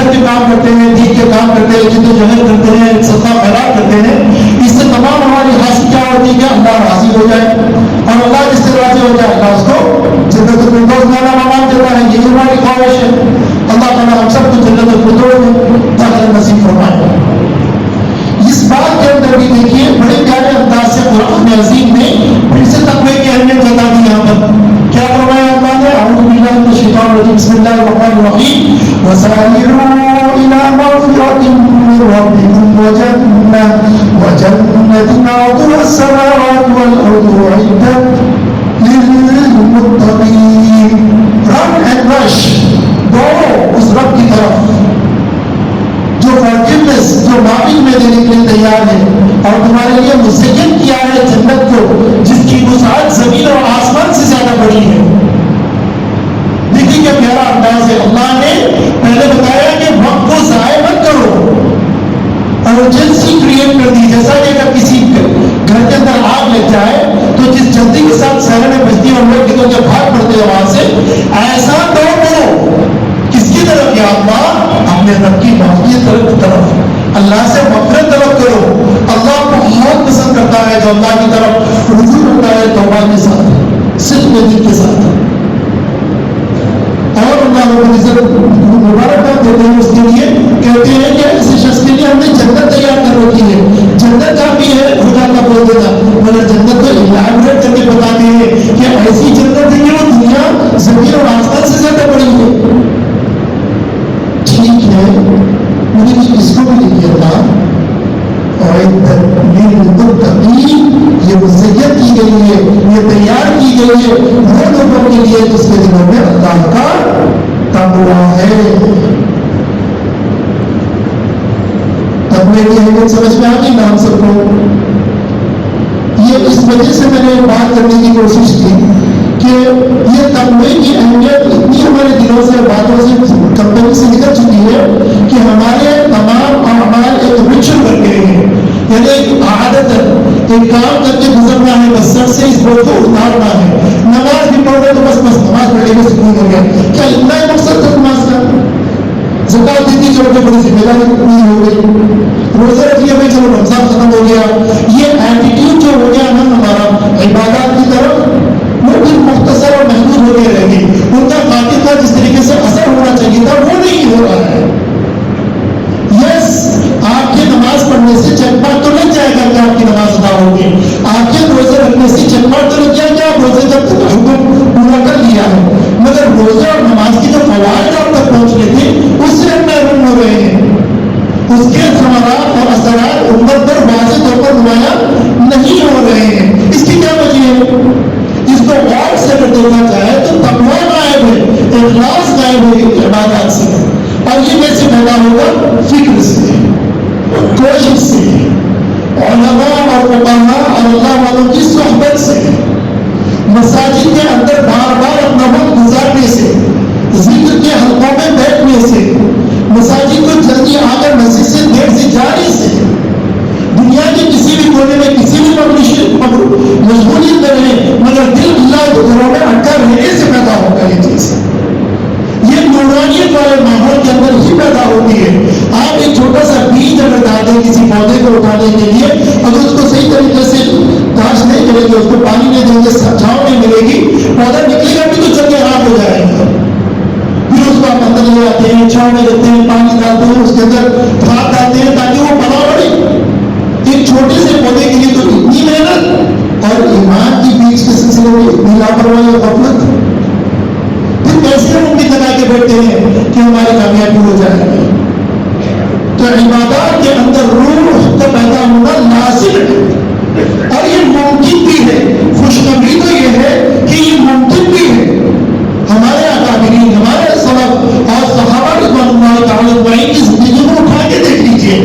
گھر کے کام کرتے ہیں، دین کے کام کرتے ہیں، جدوجہد کرتے ہیں، صدقہ خیرات کرتے ہیں، اس سے تمام ہماری حاصل کیا ہوتی ہے کہ اللہ راضی ہو جائے، اور اللہ جس سے راضی ہو جائے اللہ اس کو جنت الفردوس میں مقام دیتا ہے. یہی ہماری خواہش ہے. اللہ تعالیٰ ہم سب کو جنت الفردوس میں داخل نصیب فرمائے. اس بات کے اندر بھی دیکھیے بڑے پیارے انداز سے قرآن عظیم نے پھر سے تقوی کی اہمیت بتا دی. یہاں پر کیا فرمایا اللہ نے؟ اعوذ باللہ من الشیطان الرجیم، بسم اللہ الرحمن الرحیم، وسارعوا الی مغفرۃ من ربکم وجنۃ عرضها السماوات والارض اعدت للمتقین. رن اینڈ رش، دوڑو اس رب کی طرف جو فارگیونیس، جو معافی میں دینے کے لیے تیار ہے، اور تمہارے لیے مزین کیا ہے جنت کو جس کی وسعت زمین اور آسمان سے زیادہ بڑی ہے. دیکھیے کیا پیارا انداز ہے. اللہ نے پہلے بتایا کہ وقت کو ضائع مت کرو، ارجنسی کریٹ کر دی. جیسا کہ اگر کسی گھر کے اندر آگ لگ جائے تو جس جلدی کے ساتھ سائرنیں بجتی اور لوگ کتوں کے بھاگ پڑتے ہیں وہاں سے، ایسا دوڑ کرو کس کی طرف؟ یا اللہ اپنے رب کی معافی طرف، اللہ سے مغفرت طلب کرو. اللہ کو بہت پسند کرتا ہے جو اللہ کی طرف رجوع کرتا ہے توبہ کے ساتھ، صدق دل کے ساتھ. اور اللہ رب العزت مبارکباد دیتے ہیں اس کے لیے، کہتے ہیں کہ ایسے شخص کے لیے ہم نے جنت تیار کر رکھی ہے. جنت کافی ہے خدا کا بول دینا، مگر جنت کو الیبریٹ کر کے بتاتے ہیں کہ ایسی جنت ہے کہ وہ دنیا زمین اور آسمان سے زیادہ بڑی ہے. ٹھیک ہے، مجھے اس کو بھی لکھیے تھا، اور یہ وصیت کی گئی ہے، یہ تیار کی گئی ہے وہ لوگوں کے لیے جس کے دلوں میں اللہ کا تقویٰ ہے. تقویٰ کی اہمیت سمجھ میں آ گئی نا ہم سب کو؟ یہ اس وجہ سے میں نے بات کرنے کی کوشش کی کہ یہ تقویٰ کی اہمیت اتنی ہمارے دلوں سے، باتوں سے، کمپنی سے نکل چکی ہے کہ ہمارے تمام اعمال ایک ریچول بن گئے ہیں. یعنی ایک عادت ہے، ایک کام کر کے گزرنا ہے، بس سر سے اس بوجھ کو اتارنا ہے. نماز بھی پڑھ رہے تو بس نماز پڑھنے میں سکون ہو گیا. کیا اتنا ہی مقصد تھا نماز کا؟ زکات دیتی چھوڑ کے بڑی ذمہ داری پوری ہو گئی. روزہ رکھ لیا بھائی چلو رمضان ختم ہو گیا. یہ ایٹیٹیوڈ جو ہو گیا نا ہمارا عبادات کی طرف، وہ بھی مختصر اور محدود ہو کے رہ گئی. ان کا قاتل کا جس طریقے سے اثر ہونا چاہیے تھا وہ نہیں ہو رہا ہے. یس، آپ کے نماز پڑھنے سے چیک مارک تو لگ جائے گا کہ آپ کی نماز ادا ہوگی. آپ کے روزے رکھنے سے چیک مارک تو لگ جائے گا آپ روزے تک حکم پورا کر لیا ہے. مگر روزہ اور نماز کی جو فوائد آپ تک پہنچنے تھے اس سے ہم محروم ہو رہے ہیں. اس کے ثمرات اور اثرات امت پر واضح طور پر نمایاں نہیں ہو رہے ہیں. اس کی کیا وجہ ہے؟ اس کو غور سے اگر دیکھا جائے تو تقویٰ غائب ہے، اخلاص غائب ہے عبادات سے. اور یہ کیسے پیدا ہوگا؟ فکر سے، کوشش سے، علماء اور فقہاء اور اللہ والوں کی صحبت سے، مساجد کے اندر بار بار اپنا وقت گزارنے سے، ذکر کے حلقوں میں بیٹھنے سے، مساجد کو جلدی آ کر مسجد سے دیر سے جانے سے. دنیا کے کسی بھی کونے میں کسی بھی مشغولیت میں رہے مگر دل اللہ کے گھروں میں اٹکا رہنے سے پیدا ہوگا. یہ چیز یہ نورانیت والے ماحول کے اندر ہی پیدا ہوتی ہے. آپ ایک چھوٹا سا بیج اگر ڈالتے ہیں کسی پودے کو اٹھانے کے لیے، اگر اس کو صحیح طریقے سے تاش نہیں کریں گے، اس کو پانی نہیں دیں گے، چھاؤں نہیں ملے گی، پودا نکلے گا بھی تو چل کے خراب ہو جائے گا. پھر اس کو آپ اندر لے آتے ہیں، چھاؤں میں دیتے ہیں، پانی ڈالتے ہیں، اس کے اندر کھاد ڈالتے ہیں تاکہ وہ بڑا بڑھے. ایک چھوٹے سے پودے کے لیے تو اتنی محنت، اور ایمان کی بیج کے سلسلے میں اتنی لاپرواہی اور غفلت. کیسے ہم امید لگا کے بیٹھتے ہیں کہ ہماری کامیابی ہو جائے گی؟ تو عبادات کے اندر روح کا پیدا ہونا لازم ہے، اور یہ ممکن بھی ہے. خوشخبری تو یہ ہے کہ یہ ممکن بھی ہے. ہمارے اکابرین، ہمارے سلف اور صحابہ رضوان اللہ تعالی اجمعین کی زندگی کو اٹھا کے دیکھ لیجیے.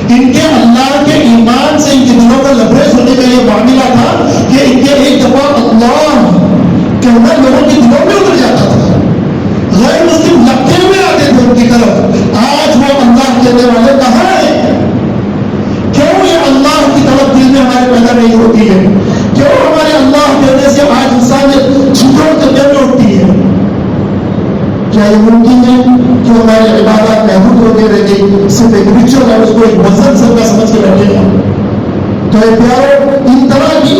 ان کے اللہ کے ایمان سے ان کے دلوں کا لبریز ہونے کا یہ معاملہ تھا کہ ان کے ایک دفعہ اللہ کہنا لوگوں کے دلوں میں اتر جاتا تھا. غیر مسلم لگتے ہوئے آتے تھے ان کی طرف. آج وہ اللہ کہنے والے کہاں ہیں؟ کیوں یہ اللہ کی طرف دل میں ہمارے پیدا نہیں ہوتی ہے؟ کیوں ہمارے اللہ کہنے سے آج انسان کیا یہ ممکن ہے کہ ہماری عبادت محدود ہوتے رہ گئی، صرف ایک ریچول ہے اس کو ایک وزن سر کا سمجھ کے بیٹھے ہیں؟ تو اے پیارو، اس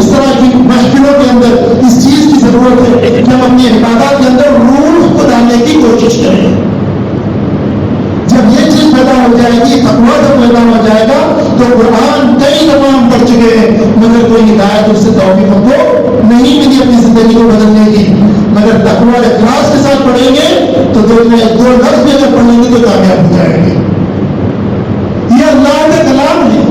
طرح کی محفلوں کے اندر اس چیز کی ضرورت ہے کہ ہم اپنی عبادات کے اندر روح کو ڈالنے کی کوشش کریں۔ جب یہ چیز پیدا ہو جائے گی، تقویٰ جب پیدا ہو جائے گا، تو قرآن کئی دفعہ ہم پڑھ چکے ہیں مگر کوئی ہدایت اس سے توفیق ہم کو نہیں ملی اپنی زندگی کو بدلنے کی۔ مگر تقویٰ اخلاص کے ساتھ پڑھیں گے تو دل میں ایک دو لفظ بھی اگر پڑھیں گے تو کامیاب ہو جائیں گے۔ یہ اللہ کا کلام ہے،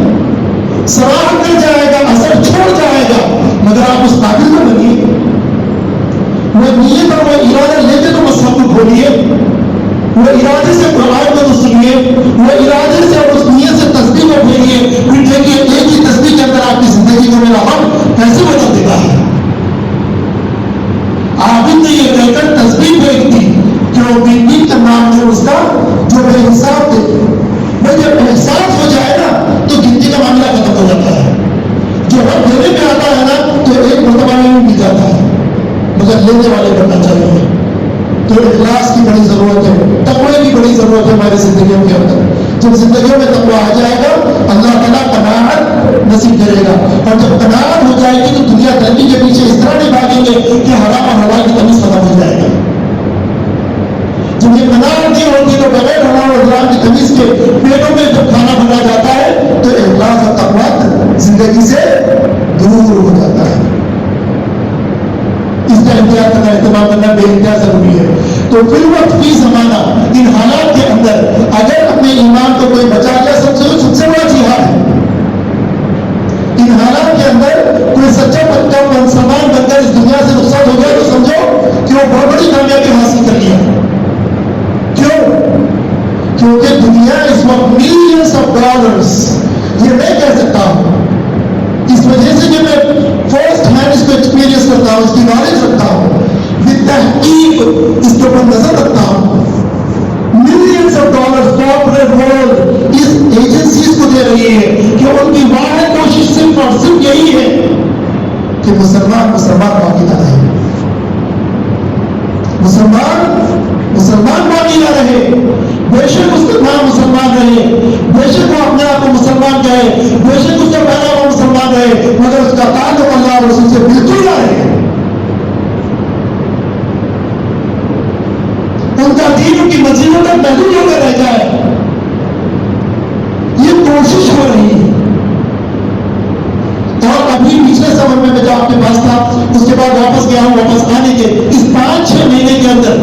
سراہ کر جائے گا، اثر چھوڑ جائے گا، مگر آپ اس قابل نہ بنیے۔ وہ نیت اور وہ ارادہ لے کے تو مصحف کو کھولیے، وہ ارادے سے قرآن کو تو سنیے، وہ ارادے سے اور اس نیت سے تسبیح کو پھیریے، پھر دیکھیے ایک ہی تسبیح کے اندر آپ کی زندگی کو میرا رب کیسے بدل دیتا ہے۔ عابد نے یہ کہہ کر تسبیح پھینک دی کہ وہ بن کا نام ہے اس کا جو بے حساب تھے۔ وہ جب احساس ہو جائے نا تو گنتی کا معاملہ ختم ہو جاتا ہے۔ جو رب دینے میں آتا ہے نا تو ایک مرتبہ میں بھی مل جاتا ہے، مگر لینے والے بننا چاہیے۔ تو اخلاص کی بڑی ضرورت ہے، تقوی کی بڑی ضرورت ہے ہماری زندگیوں کے اندر۔ جب زندگیوں میں تقوی آ جائے گا اللہ تعالیٰ قناعت نصیب کرے گا، اور جب قناعت ہو جائے گی تو دنیا داری کے پیچھے اس طرح نہیں بھاگیں گے کہ حرام اور حلال کی تمیز ختم ہو جائے گا۔ جب یہ قناعت نہیں ہوتی تو بغیر حرام اور حلال کی تمیز کے پیٹوں میں جب کھانا بنا جاتا ہے تو اخلاص اور تقوی زندگی سے دور ہو جاتا ہے۔ اس کا احتیاط کرنا، اہتمام کرنا بے انتہا ضروری ہے۔ تو فی الوقت فی زمانہ ان حالات کے اندر اگر اپنے ایمان کو کوئی بچا لیا سب سے بڑا جہاد ہے۔ ان حالات کے اندر کوئی سچا پکا مسلمان بن کر اس دنیا سے رخصت ہو گیا تو سمجھو کہ وہ بہت بڑی کامیابی حاصل کر لیا۔ کیوں؟ کیونکہ دنیا اس وقت ملینز آف ڈالرز، یہ میں کہہ سکتا ہوں اس وجہ سے کہ میں فرسٹ ہینڈ اس کو ایکسپیرینس کرتا ہوں، اس کی نالج رکھتا ہوں، بالتحقیق اس کے اوپر نظر رکھتا ہوں۔ Millions of dollars corporate world اس ایجنسیز کو دے رہی ہے کہ ان کی واحد کوشش صرف اور صرف یہی ہے کہ مسلمان باقی نہ رہے، مسلمان باقی نہ رہے۔ بے شک اس کا نام مسلمان رہے، بے شک وہ اپنے آپ کو مسلمان کہے، بے شک اس کا پیدا وہ مسلمان رہے، مگر اس کا تعلق اللہ اور رسول سے بالکل نہ رہے۔ ان کا دین ان کی منزلوں تک محدود ہو کر رہ جائے، یہ کوشش ہو رہی ہے۔ اور ابھی پچھلے سفر میں جو آپ کے پاس تھا اس کے بعد واپس گیا ہوں، واپس آنے کے اس 5-6 مہینے کے اندر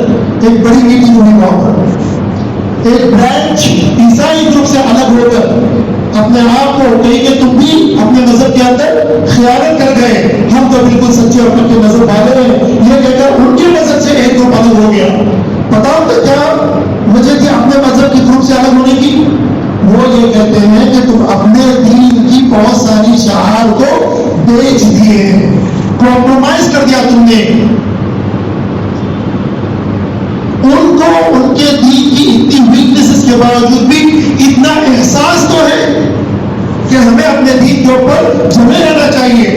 ایک بڑی میٹنگ ہوئی وہاں پر۔ ایک برانچ عیسائی گروپ سے الگ ہو کر اپنے آپ کو کہیں کہ تم بھی اپنے مذہب کے اندر خیانت کر گئے، ہم تو بالکل سچے اور پکے مذہب والے ہیں، یہ کہہ کر ان کے مذہب سے ایک گروپ الگ ہو گیا۔ بتاؤ تو کیا وجہ تھی اپنے مذہب کے گروپ سے الگ ہونے کی؟ وہ یہ کہتے ہیں کہ تم اپنے دین کی بہت ساری شعائر کو بیچ دیے، کمپرومائز کر دیا تم نے۔ ان کو ان کے دین کی اتنی ویکنیسز کے باوجود بھی اتنا احساس تو ہے کہ ہمیں اپنے دین کے اوپر جمے رہنا چاہیے،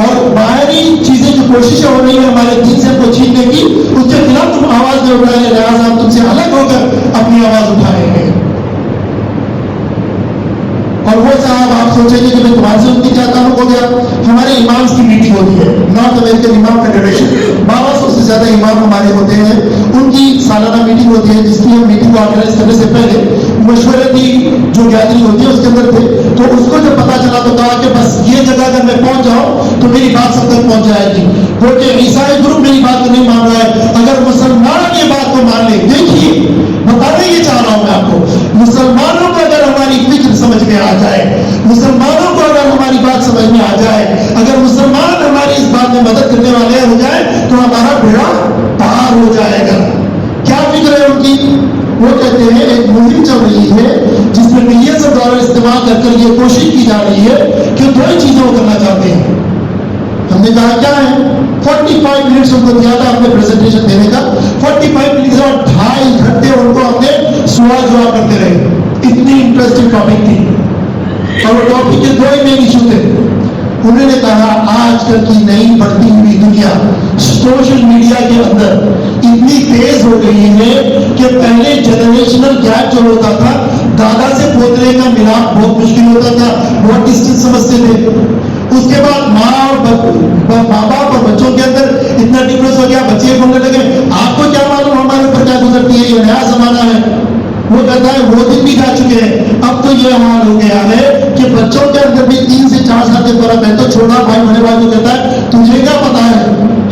اور باہری چیزیں جو کوششیں ہو رہی ہیں ہمارے دین سے کو چھیننے کی، اس کے خلاف تم آواز نہیں اٹھائیں گے، لہٰذا ہم تم سے الگ ہو کر اپنی آواز اٹھائیں گے۔ اور وہ صاحب آپ سوچیں گے کہ میں تمہارے سے ان کی کیا تعلق ہو گیا؟ ہمارے امامز کی میٹنگ ہوتی ہے، نارتھ امریکن امام فیڈریشن، 1200 سے زیادہ امام ہمارے ہوتے ہیں، ان کی سالانہ میٹنگ ہوتی ہے جس کی ہم میٹنگ کو آرگنائز کرنے سے پہلے مشورے کی جو گیدرنگ ہوتی ہے اس کے اندر تھے۔ تو اس کو جب پتا چلا تو کہا کہ بس یہ جگہ اگر میں پہنچ جاؤں تو میری بات سب تک پہنچ جائے گی، کیونکہ عیسائی گروپ میری بات کو نہیں مان رہا ہے، اگر مسلمان یہ بات کو مان لے۔ دیکھیے بتانے یہ چاہ رہا ہوں میں آپ کو، مسلمانوں کو اگر ہماری فکر سمجھ میں آ جائے، مسلمانوں کو اگر ہماری بات سمجھ میں آ جائے، اگر مسلمان ہماری اس بات میں مدد کرنے والے ہو جائے تو ہمارا بیڑا پار ہو جائے گا۔ کیا فکر ہے ان کی؟ وہ کہتے ہیں ایک مہم چل رہی ہے جس میں ملینز آف ڈالر استعمال کر یہ کوشش کی جا رہی ہے کہ دو ہی چیزیں وہ کرنا چاہتے ہیں۔ ہم نے کہا کیا ہے؟ 45 منٹس ان کو دیا تھا اپنے پریزنٹیشن دینے کا، 45 منٹس اور 2.5 گھنٹے ان کو اپنے سوال جواب کرتے رہے، اتنی انٹرسٹنگ ٹاپک تھی، اور وہ ٹاپک کے 2 ہی مین ایشو تھے۔ انہوں نے کہا آج کل کی نئی بڑھتی ہوئی دنیا سوشل میڈیا کے اندر کہ پہلے جنریشنل گیپ جو ہوتا تھا، دادا سے پوترے کا ملاپ بہت مشکل ہوتا تھا، بہت ڈسٹینس سمجھتے تھے. اس کے بعد ماں باپ اور بچوں کے اندر اتنا ڈفرنس ہو گیا، بچے بولنے لگے آپ کو کیا معلوم ہمارے اوپر کیا گزرتی ہے، یہ نیا زمانہ ہے. وہ کہتا ہے وہ دن بھی جا چکے ہیں. اب تو یہ حال ہو گیا ہے کہ بچوں کے اندر بھی 3 سے 4 سال کے فرق ہے. تو چھوٹا بھائی بڑے بھائی کو کہتا ہے تجھے کیا پتا ہے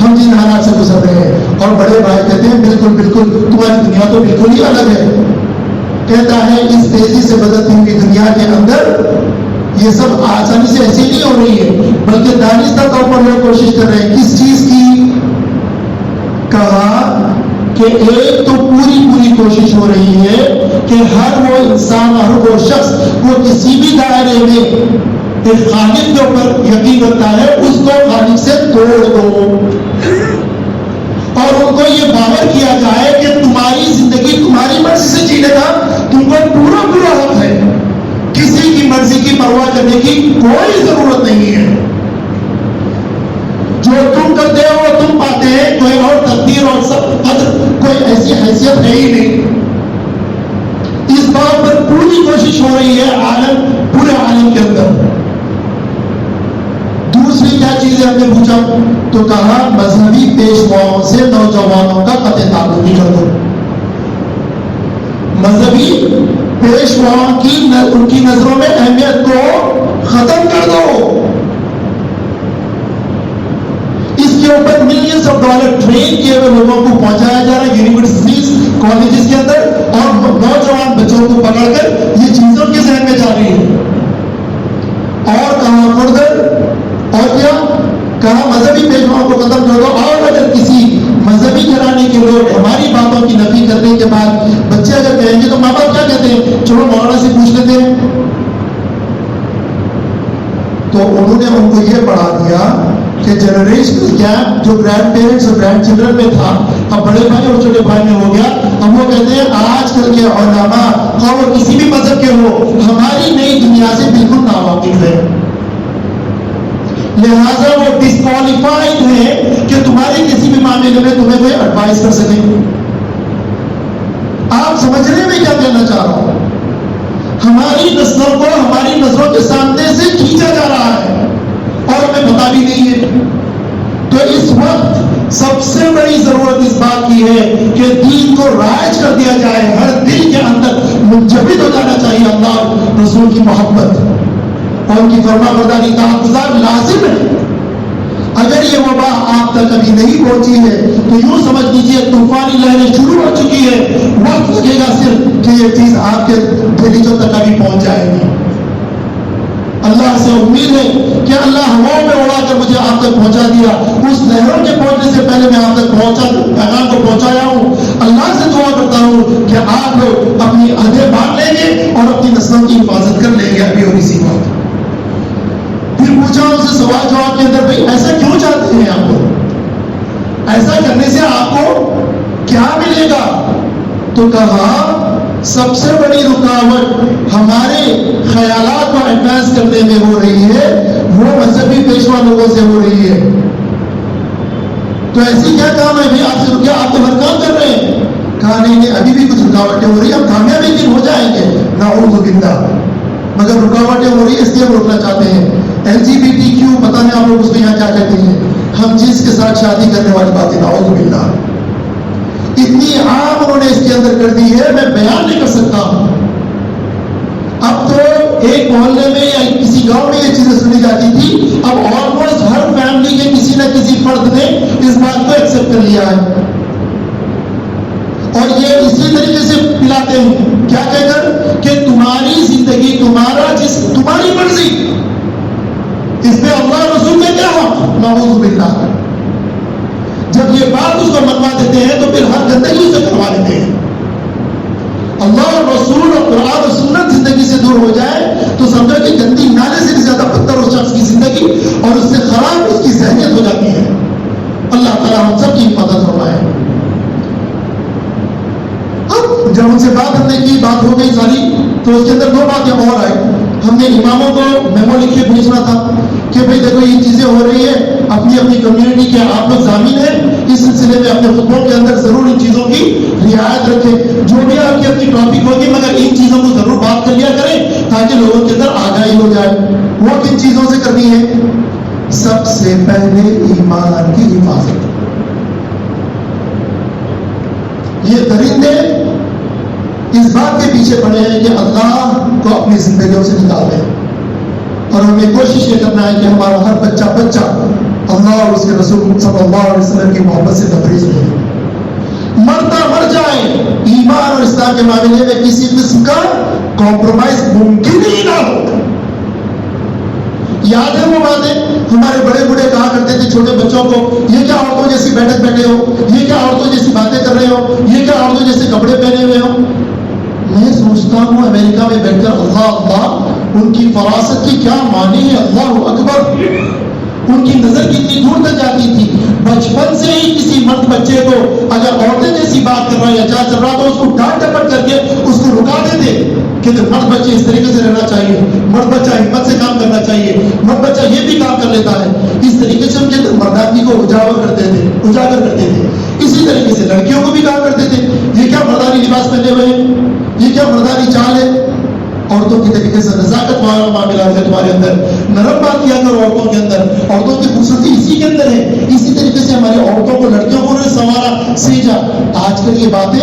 ہم جن حالات سے گزر رہے ہیں، اور بڑے بھائی کہتے ہیں بالکل بالکل تمہاری دنیا تو بالکل ہی الگ ہے. کہتا ہے اس تیزی سے بدلتی ہوئی دنیا کے اندر یہ سب آسانی سے ایسی نہیں ہو رہی ہے، بلکہ دانستہ طور پر لوگ کوشش کر رہے ہیں. کس چیز کی؟ کہا کہ ایک تو پوری کوشش ہو رہی ہے کہ ہر وہ انسان، ہر وہ شخص وہ کسی بھی دائرے میں ایک خالق کے اوپر یقین رکھتا ہے اس کو خالق سے توڑ دو، اور ان کو یہ باور کیا جائے کہ تمہاری زندگی تمہاری مرضی سے جینے کا تم کو پورا حق ہے، کسی کی مرضی کی پرواہ کرنے کی کوئی ضرورت نہیں ہے. جو تم کرتے ہو وہ تم پاتے ہیں، کوئی اور تقدیر اور قدر کوئی ایسی حیثیت ہے ہی نہیں. اس بات پر پوری کوشش ہو رہی ہے پورے عالم کے اندر. دوسری کیا چیزیں ہم نے پوچھا تو کہا مذہبی پیشواؤں سے نوجوانوں کا قطع تعلق کر دو. مذہبی پیشواؤں کی ان کی نظروں میں اہمیت کو ختم کر دو. اس کے اوپر ملینز آف ڈالر ٹرین کیے ہوئے لوگوں کو پہنچایا جا رہا ہے یونیورسٹیز کالجز کے اندر، اور نوجوان بچوں کو پکڑ کر یہ چیزوں کے ذہن میں جا رہی ہے. اور کہاں فردر اور کیا کہا مذہبی پیشواؤں کو ختم کر دو. اور اگر کسی مذہبی گھرانے کے لوگ ہماری باتوں کی نفی کرنے کے بعد بچے اگر کہیں گے تو ماں باپ کیا کہتے ہیں، چلو مولانا سے پوچھ لیتے ہیں. تو انہوں نے ان کو یہ پڑھا دیا کہ جنریشنل گیپ جو گرینڈ پیرنٹس اور گرینڈ چلڈرن میں تھا اب بڑے بھائی اور چھوٹے بھائی میں ہو گیا. اب وہ کہتے ہیں آج کل کے علماء اور وہ کسی بھی مذہب کے ہو ہماری نئی دنیا سے بالکل ناواقف ہے، لہذا وہ ڈسکوالیفائڈ ہے کہ تمہارے کسی بھی معاملے میں تمہیں کوئی ایڈوائز کر سکے. آپ سمجھ رہے ہیں میں کیا کہنا چاہ رہا ہوں؟ ہماری نسلوں کو ہماری نظروں کے سامنے سے کھینچا جا رہا ہے اور ہمیں پتا بھی نہیں ہے. تو اس وقت سب سے بڑی ضرورت اس بات کی ہے کہ دین کو رائج کر دیا جائے، ہر دل کے اندر منجمد ہو جانا چاہیے اللہ رسول کی محبت اور ان کی فرما برداری تعاقب لازم ہے. اگر یہ وبا آپ تک ابھی نہیں پہنچی ہے تو یوں سمجھ لیجیے طوفانی لہریں شروع ہو چکی ہے، وقت لگے گا صرف کہ یہ چیز آپ کے دلیچوں تک ابھی پہنچ جائے گی. اللہ سے امید ہے کہ اللہ ہواؤں میں اڑا کر مجھے آپ تک پہنچا دیا، اس لہروں کے پہنچنے سے پہلے میں آپ تک پیغام کو پہنچایا ہوں. اللہ سے دعا کرتا ہوں کہ آپ لوگ اپنی عہدیں باندھ لیں گے اور اپنی نسلوں کی حفاظت کر لیں گے ابھی اور اسی وقت. پھر پوچھا ان سے سوال جواب کے اندر بھائی ایسا کیوں چاہتے ہیں آپ لوگ، ایسا کرنے سے آپ کو کیا ملے گا؟ تو کہا سب سے بڑی رکاوٹ ہمارے خیالات کو ایڈوانس کرنے میں ہو رہی ہے وہ مذہبی پیشوا لوگوں سے ہو رہی ہے. تو ایسی کیا کام ہے بھائی آپ سے رکیا، آپ تو ہر کام کر رہے ہیں. کہا نہیں ابھی بھی کچھ رکاوٹیں ہو رہی ہیں، ہم کامیاب ایک دن ہو جائیں گے نعوذ باللہ، مگر رکاوٹیں ہو رہی ہے اس لیے ہم روکنا چاہتے ہیں. LGBTQ پتہ نہیں آپ لوگ اس کو یہاں کیا کہتے ہیں، ہم جنس کے ساتھ شادی کرنے والی باتیں نعوذ باللہ اتنی عام انہوں نے اس کے اندر کر دی ہے میں بیان نہیں کر سکتا ہوں. اب تو ایک محلے میں یا کسی گاؤں میں یہ چیزیں سنی جاتی تھی، اب آلموسٹ ہر فیملی کے کسی نہ کسی فرد نے اس بات کو ایکسپٹ کر لیا ہے اور یہ اسی طریقے سے پلاتے ہیں کیا کہہ کر کہ تمہاری زندگی تمہارا جسم تمہاری مرضی، اس پہ اللہ رسول نے کیا حق، نعوذ باللہ. جب یہ بات اس کو منوا دیتے ہیں تو پھر ہر گندگی اسے کروا دیتے ہیں. اللہ اور رسول اور قرآن اور سنت زندگی سے دور ہو جائے تو سمجھو کہ گندی نالے سے بھی زیادہ بدتر اس شخص کی زندگی اور اس سے خراب اس کی ذہنیت ہو جاتی ہے. اللہ تعالیٰ ہم سب کی حفاظت فرمائے. اب جب ان سے بات ہم نے کی، بات ہو گئی ساری، تو اس کے اندر 2 باتیں اور آئی. ہم نے اماموں کو میمو لکھ کے بھیجنا تھا کہ بھائی دیکھو یہ چیزیں ہو رہی ہیں، اپنی اپنی کمیونٹی کے آپ لوگ ضامن ہیں، اس سلسلے میں اپنے خطبوں کے اندر ضرور ان چیزوں کی رعایت رکھیں. جو بھی آپ کی اپنی ٹاپک ہوگی مگر ان چیزوں کو ضرور بات کر لیا کریں تاکہ لوگوں کے اندر آگاہی ہو جائے. وہ کن چیزوں سے کرنی ہے؟ سب سے پہلے ایمان کی حفاظت. یہ درندے اس بات کے پیچھے پڑے ہیں کہ اللہ کو اپنی زندگیوں سے نکال دیں، اور ہمیں کوشش یہ کرنا ہے کہ ہمارا ہر بچہ اللہ اور اس کے رسول صلی اللہ علیہ وسلم کی محبت سے تبریز رہے. مرتا مر جائے ایمان اور اسلام کے معاملے میں کسی قسم کا کمپرومائز ممکن ہی نہ ہو. یاد ہے وہ باتیں ہمارے بڑے بوڑھے کہا کرتے تھے چھوٹے بچوں کو، یہ کیا عورتوں جیسی بیٹھے ہو، یہ کیا عورتوں جیسی باتیں کر رہے ہو، یہ کیا عورتوں جیسے کپڑے پہنے ہوئے ہو. میں سوچتا ہوں امریکہ میں بیٹھ کر اللہ ان کی فراست کی کیا معنی ہے. اللہ اکبر. ان کی نظر کتنی دور تک جاتی تھی. بچپن سے ہی کسی مرد بچے کو اگر عورتیں جیسی بات کر رہا ہے یا کیا چل رہا تو اس کو ڈانٹ ڈپٹ کر کے اس کو رکا دیتے کہ مرد بچے اس طریقے سے رہنا چاہیے، مرد بچہ ہمت سے کام کرنا چاہیے، مرد بچہ یہ بھی کام کر لیتا ہے. اس طریقے سے ان کے اندر مردانگی کو اجاگر کرتے تھے. اسی طریقے سے لڑکیوں کو بھی کہا کرتے تھے یہ کیا مردانی لباس پہنے ہوئے ہیں، یہ کیا مردانی چال ہے. عورتوں کی طریقے سے نزاکت والا معاملہ ہے تمہارے اندر، نرم بات کیا کرو عورتوں کے اندر. عورتوں کی خوبصورتی اسی کے اندر ہے. اسی طریقے سے ہماری عورتوں کو لڑکیوں کو سنوارا سیجا. آج کل یہ باتیں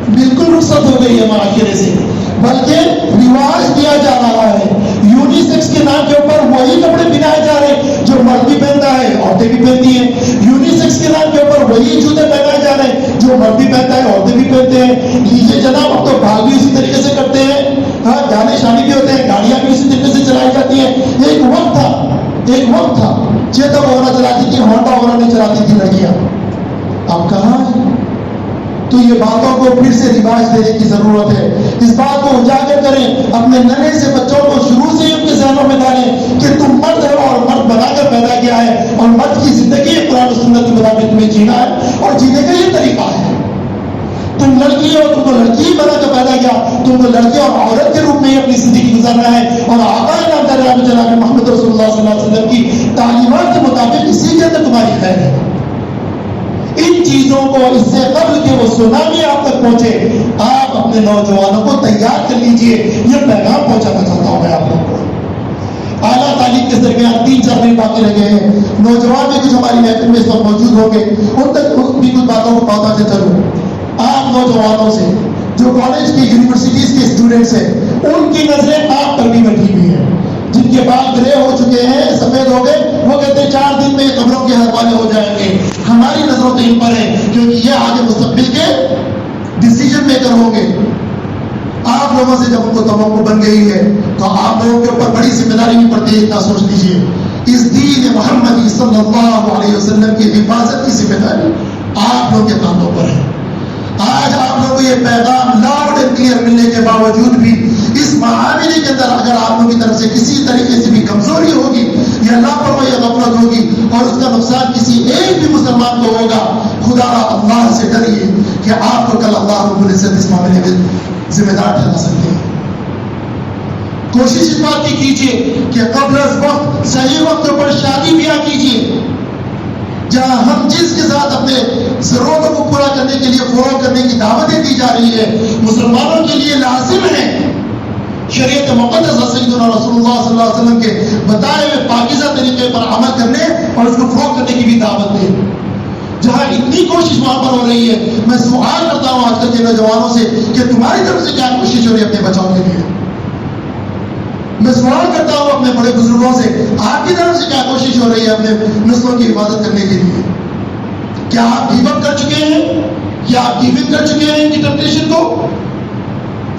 بالکل رخصت ہو گئی ہے معاشرے سے، بلکہ رواج دیا جا رہا ہے. یونیسیکس کے نام کے اوپر وہی کپڑے پہنائے جا رہے ہیں جو مرد بھی پہنتا ہے عورتیں بھی پہنتی ہیں. یونیسیکس کے نام کے اوپر وہی جوتے پہنائے جا رہے ہیں جو مرد بھی پہنتا ہے عورتیں بھی پہنتے ہیں. لیجیے جناب اب تو بال بھی اسی طریقے سے کرتے ہیں، ہاں گانے شانی بھی ہوتے ہیں، گاڑیاں بھی اسی طریقے سے چلائی جاتی ہیں. ایک وقت تھا چیتا وغیرہ چلاتی تھی، ہونڈا وغیرہ نہیں چلاتی تھی لڑکیاں. اب کہاں ہے؟ تو یہ باتوں کو پھر سے رواج دینے کی ضرورت ہے. اس بات کو اجاگر کریں، اپنے ننھے سے بچوں کو شروع سے ہی ان کے ذہنوں میں ڈالیں کہ تم مرد ہو اور مرد بنا کر پیدا کیا ہے، اور مرد کی زندگی قرآن و سنت کے مطابق تمہیں جینا ہے اور جینے کا یہ طریقہ ہے. تم لڑکی ہو، تم کو لڑکی بنا کر پیدا کیا، تم کو لڑکی اور عورت کے روپ میں ہی اپنی زندگی گزارنا ہے. اور آقا نام جناب محمد رسول اللہ صلی اللہ علیہ وسلم کی تعلیمات کے مطابق اسی کے اندر تمہاری خیر ہے. ان چیزوں کو اس سے قبل کہ وہ سونامی آپ تک پہنچے آپ اپنے نوجوانوں کو تیار کر لیجئے. یہ پیغام پہنچانا چاہتا ہوں میں آپ لوگوں کو. اعلیٰ تعلیم کے درمیان 3-4 منٹ باقی رہ گئے ہیں. نوجوان بھی کچھ ہماری محفل میں اس وقت موجود ہوں گے، ان تک بھی کچھ باتوں کو پتا سے چلو. آپ نوجوانوں سے جو کالج کی یونیورسٹیز کے اسٹوڈنٹس ہیں ان کی نظریں آپ پر بھی بیٹھی ہوئی ہیں. جن کے بال گرے ہو چکے ہیں، سفید ہو گئے، وہ کہتے ہیں 4 دن میں قبروں کے حوالے ہو جائیں گے. ہماری نظروں تو ان پر ہے کیونکہ یہ آگے مستقبل کے ڈیسیجن میکر ہوں گے. آپ لوگوں سے جب ان کو توقع بن گئی ہے تو آپ لوگوں کے اوپر بڑی ذمہ داری بھی پڑتی ہے. اتنا سوچ لیجیے اس دین محمدی صلی اللہ علیہ وسلم کی حفاظت کی ذمہ داری آپ لوگوں کے کاندھوں پر ہے. آج آپ لوگوں کو یہ پیغام لاؤڈ اینڈ کلیئر ملنے کے باوجود بھی اس معاملے کے اندر اگر آپ لوگوں کی طرف سے کسی طریقے سے بھی کمزوری ہوگی یا لاپرواہی یا غفلت ہوگی اور اس کا نقصان کسی ایک بھی مسلمان کو ہوگا، خدا اللہ سے ڈریے کہ آپ کو کل اللہ رب العزت اس معاملے میں ذمہ دار ٹھہرا سکتے ہیں. کوشش اس بات کی کیجیے کہ قبل از وقت صحیح وقت پر شادی بیاہ کیجیے، جہاں ہم جس کے ساتھ اپنے ضرورتوں کو پورا کرنے کے لیے فروغ کرنے کی دعوتیں دی جا رہی ہے. مسلمانوں کے لیے لازم ہے شریعت مقدسہ سیدنا رسول اللہ صلی اللہ علیہ وسلم کے بتائے ہوئے پاکیزہ طریقے پر عمل کرنے اور اس کو فروغ کرنے کی بھی دعوت دے. جہاں اتنی کوشش وہاں پر ہو رہی ہے، میں سوال کرتا ہوں آج کل کے نوجوانوں سے کہ تمہاری طرف سے کیا کوشش ہو رہی ہے اپنے بچاؤ کے لیے. میں سوال کرتا ہوں اپنے بڑے بزرگوں سے آپ کی طرف سے کیا کوشش ہو رہی ہے اپنے نسلوں کی حفاظت کرنے کے لیے. کیا آپ گیو اپ کر چکے ہیں، یا آپ گیو ان کر چکے ہیں ان کی ٹیمپٹیشن کو،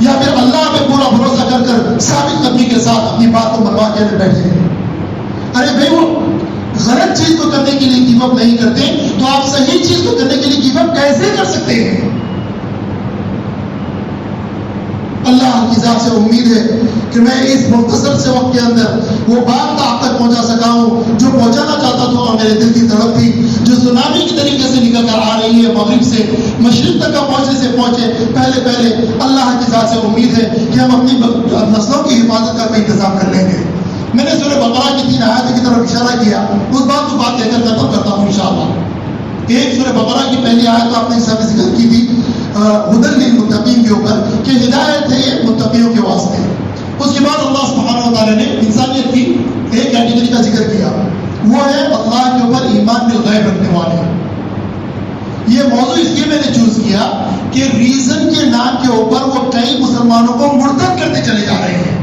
یا پھر اللہ پہ پورا بھروسہ کر کر ثابت قدمی کے ساتھ اپنی بات کو منوا کے بیٹھے ہیں. ارے بھائی وہ غلط چیز کو کرنے کے لیے گیو اپ نہیں کرتے تو آپ صحیح چیز کو کرنے کے لیے گیو اپ کیسے کر سکتے ہیں. اللہ کی ذات سے امید ہے کہ میں اس مختصر سے وقت کے اندر وہ بات آپ تک پہنچا سکا ہوں جو پہنچانا چاہتا تھا اور میرے دل کی تڑپ تھی، جو سونامی کی طریقے سے نکل کر آ رہی ہے مغرب سے مشرق تک کا پہنچنے سے پہنچے. پہلے اللہ کی ذات سے امید ہے کہ ہم اپنی نسلوں کی حفاظت کا انتظام کر لیں گے. میں نے سورہ بقرہ کی 3 آیات کی طرف اشارہ کیا، اس بات کو بات کہہ کر ختم کرتا ہوں انشاءاللہ. ایک سورہ بقرہ کی پہلی آیت تو آپ نے اس سے ذکر کی تھی، ہدی للمتقین کے اوپر کہ ہدایت ہے یہ متقیوں کے واسطے. اس کے بعد اللہ سبحانہ و تعالیٰ نے انسانیت کی ایک کیٹیگری کا ذکر کیا, وہ ہے اللہ کے اوپر ایمان بالغیب رکھنے والے. یہ موضوع اس لیے میں نے چوز کیا کہ ریزن کے نام کے اوپر وہ کئی مسلمانوں کو مرتد کرتے چلے جا رہے ہیں.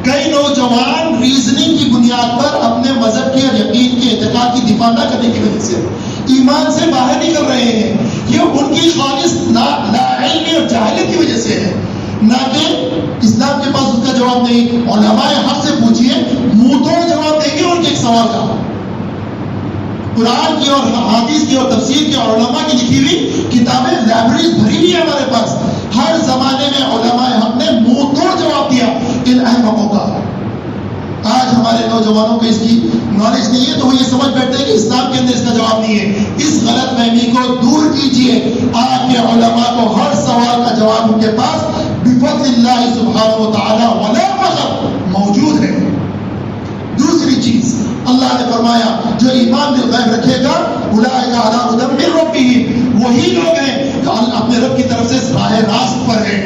کئی نوجوان ریزننگ کی بنیاد پر اپنے مذہب کے اور یقین کے اعتقاد کی دفاع نہ کرنے کی وجہ سے ایمان سے باہر نکل رہے ہیں. یہ ان کی خالص لاعلمی اور جہالت کی وجہ سے ہے, نہ کہ اسلام کے پاس اس کا جواب نہیں. علماء حق سے پوچھیے, منہ توڑ جواب دیں گے ان کے ایک سوال کا. قرآن کی اور حدیث کی اور تفسیر کی اور علماء کی لکھی ہوئی کتابیں لائبریریز بھری ہوئی ہیں ہمارے پاس. ہر زمانے میں علماء حق نے منہ توڑ جواب دیا ان اہم حقوق کا. آج ہمارے نوجوانوں کو اس کی نالج نہیں ہے تو وہ یہ سمجھ بیٹھتے ہیں کہ اسلام کے اندر اس کا جواب نہیں ہے. اس غلط فہمی کو دور کیجیے. آج کے علماء کو ہر سوال کا جواب ان کے پاس بفضل اللہ سبحانہ و تعالی ولا فخر موجود ہے. دوسری چیز اللہ نے فرمایا جو ایمان بالغیب رکھے گا اولئک علی ھدی من ربہم, وہی لوگ ہیں جو اپنے رب کی طرف سے راہ راست پر ہیں.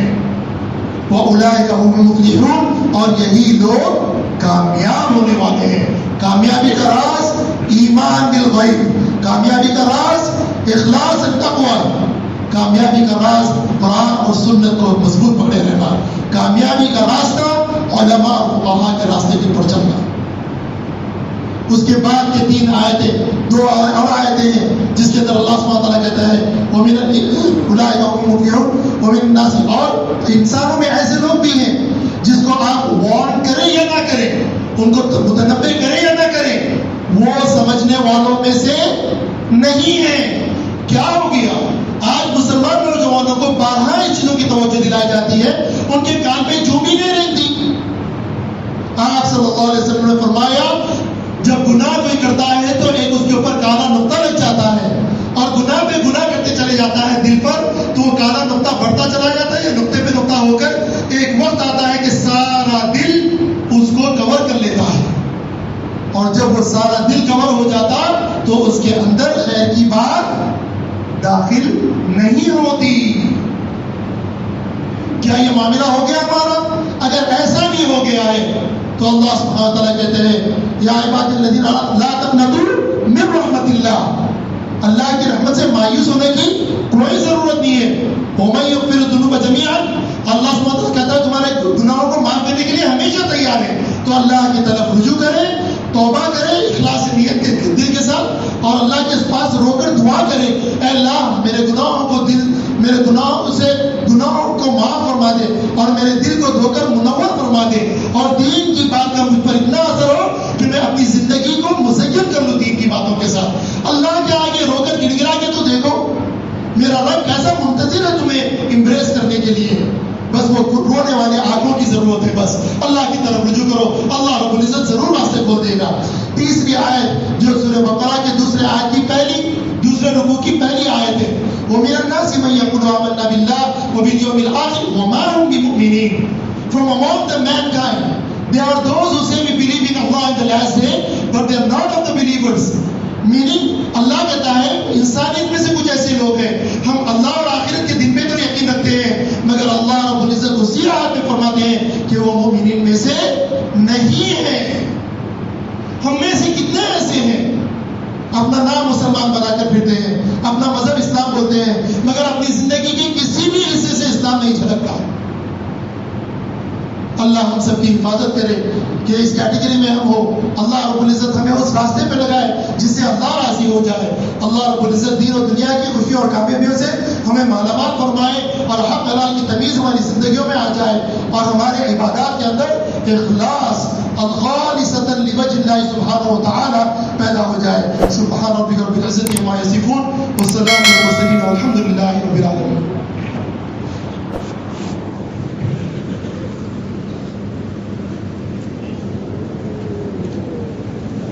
وَأُولَٰئِكَ هُمُ الْمُفْلِحُونَ, اور یہی لوگ کامیاب ہونے والے ہیں. کامیابی کا راز ایمان بالغیب, کامیابی کا راز اخلاص التقوی, کامیابی کا راز قرآن اور سنت کو مضبوط پکڑے رہنا, کامیابی کا راستہ علماء اور فقہاء کے راستے کے پر چلنا. اس کے بعد کے 3 آیتیں, 2 اور آیتیں ہیں جس کے اندر اللہ سبحانہ وتعالیٰ کہتا ہے وَمِنَ أُولَٰئِكَ هُمُ الْمُفْلِحُونَ وَمِنَ النَّاسِ, اور انسانوں میں ایسے لوگ بھی ہیں جس کو آپ وارن کریں یا نہ کریں, ان کو متنبہ کریں یا نہ کریں, وہ سمجھنے والوں میں سے نہیں ہیں. کیا ہو گیا آج مسلمان نوجوانوں کو بارہا ان چیزوں کی توجہ دلائی جاتی ہے, ان کے کان پہ جو بھی نہیں رہتی. آپ صلی اللہ علیہ وسلم نے فرمایا جب گناہ کوئی کرتا ہے تو ایک اس کے اوپر کالا نقطہ لگ جاتا ہے, اور گناہ پہ گناہ کرتے چلے جاتا ہے دل پر, تو وہ کالا نقطہ بڑھتا چلا جاتا ہے, یا نقطے پہ نقطہ ہو کر ایک وقت آتا ہے کہ سارا دل اس کو کور کر لیتا ہے. اور جب وہ سارا دل کور ہو جاتا تو اس کے اندر خیر کی بات داخل نہیں ہوتی. کیا یہ معاملہ ہو گیا ہمارا؟ اگر ایسا بھی ہو گیا ہے تو اللہ سبحانہ و تعالیٰ کہتے ہیں یا عباد الذین لا تقنطوا من رحمت اللہ, اللہ کی رحمت سے مایوس ہونے کی کوئی ضرورت نہیں ہے. وَمَن يَغْفِرُ الذُّنُوبَ جَمِيعًا, اللہ سبحانہ و تعالیٰ کہتا ہے تمہارے گناہوں کو معاف کرنے کے لیے ہمیشہ تیار ہے. تو اللہ کی طرف رجوع کرے, توبہ کرے اخلاص نیت کے دل کے ساتھ, اور اللہ کے پاس رو کر دعا کرے اے اللہ میرے گناہوں کو میرے گناہوں سے گناہوں کو معاف فرما دے, اور میرے دل کو دھو کر منور فرما دے, اور دین کی بات کا مجھ پر اتنا اثر ہو کہ میں اپنی زندگی کو مزین کر لوں دین کی باتوں کے ساتھ. اللہ کے آگے رو کر گڑ گڑا کے تو دیکھو میرا رب کیسا منتظر ہے تمہیں امبریس کرنے کے لیے. بس وہ رونے والے آنکھوں کی ضرورت ہے. بس اللہ کی طرف رجوع کرو, اللہ رب العزت ضرور راستے کھول دے گا. تیسری آیت جو سورہ بقرہ کی دوسرے آیت کی دوسرے رکوع کی پہلی آیت ہے وَمِنَ النَّاسِ مَن يَقُولُ آمَنَّا بِاللَّهِ وَبِالْيَوْمِ الْآخِرِ وَمَا هُمْ بِمُؤْمِنِينَ. From among the mankind there are those who say we believe in Allah in the last day but they are not of the believers. Meaning اللہ کہتا ہے انسانیت میں سے کچھ ایسے لوگ ہیں ہم اللہ اور آخرت کے دن پہ تو یقین رکھتے ہیں, مگر اللہ رب العزت اسی آیت میں فرماتے ہیں کہ وہ مومنین میں سے نہیں ہیں. ہم میں سے کتنے ایسے ہیں اپنا نام مسلمان بنا کر پھرتے ہیں, اپنا مذہب اسلام بولتے ہیں, مگر اپنی زندگی کے کسی بھی حصے سے اسلام نہیں جھلکتا. اللہ ہم سب کی حفاظت کرے کہ اس کیٹیگری میں ہم ہو. اللہ رب العزت ہمیں اس راستے پہ لگائے جس سے اللہ راضی ہو جائے. اللہ رب العزت دین و دنیا کی خوشیوں اور کامیابیوں سے ہمیں مالامال فرمائے, اور حق حلال کی تمیز ہماری زندگیوں میں آ جائے, اور ہمارے عبادات کے اندر اخلاص الخالصۃ لوجہ اللہ سبحانہ و تعالی پیدا ہو جائے. سبحان ربک رب العزت عما یصفون والسلام علی المرسلین والحمد للہ رب العالمین.